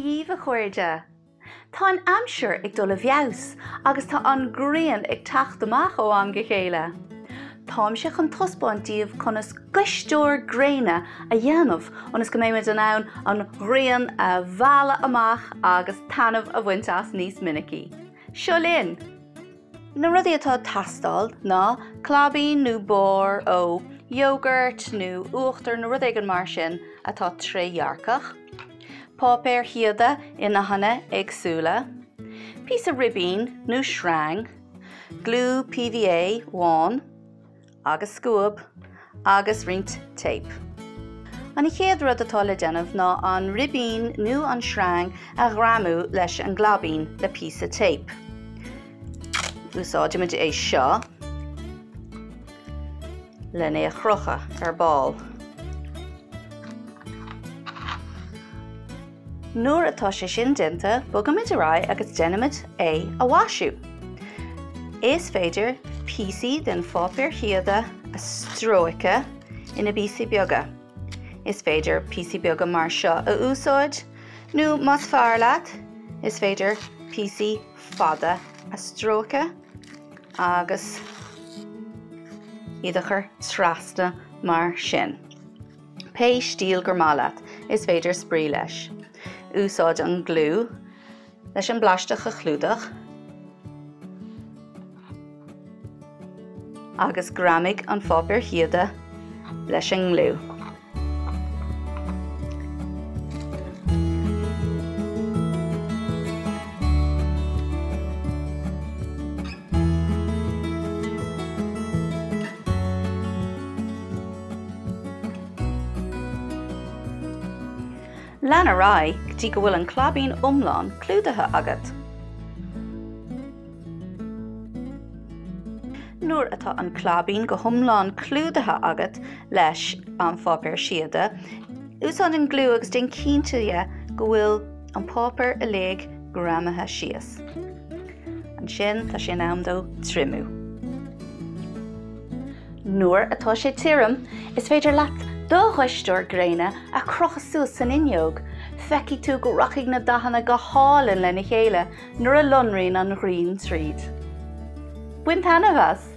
daoibh a chuirde. Tá an amsir ag dul a bheabhs, agus tá an Gréine ag teacht amach ó am go chéile. Táim sé chun taispeáintíomh chun is Gaisteoir Gréine a dhéanamh onas go méid an ann an Gréine a bhela amach agus tainmh a bhaint as níos minicí. Seo linn! Na rudaí atá tastáil ná clabín nó bór ó iogurt nó uachtar na rud éigean mar sin atá trédhearcach, páipéir chiada ina hana agsúla, píosa ribín nó shrang, glú PVA bháin, agus scuab, agus rint tape. An chéad rud atá le déanamh ná an ribín nó an shrang a ghramú leis an glabín le píosa tape. Úsáideimiid é seo lena chrocha ar ball. Nuair atá sé sin dinta, bugamid a rá agus déanamid é a bhaisiú. Is féidir píosaí den fápéir chiada a stróice ina bíosaí beaga. Is féidir píosaí beaga mar seo a úsáid, nó más fearr leat, is féidir píosaí fada a stróice agus iadachar trasna mar sin. Pé stíl gur má leat, is féidir sprí leis. Úsáid an glú leis an blaisteach a chlúdach agus gramig an fápéir chiada leis an glú. Lean a rá gotí go bhfuil an clabín umláin clúdathe agat. Nuair atá an clabín go thomláin clúdathe agat leis an fápéir siada, úsáid an glú agus den cínte go bhfuil an pápéir a léig gramathe síos. An sin tá sin amdó trimú. Nuair atá sé tirim, is féidir leat do Gaisteoir Gréine a crochasú san inneog, feici tú go rachaigh na dahanna go hálan lena chéile nuair a lonraíonn an Ghrian tríd. Buin tainmh as!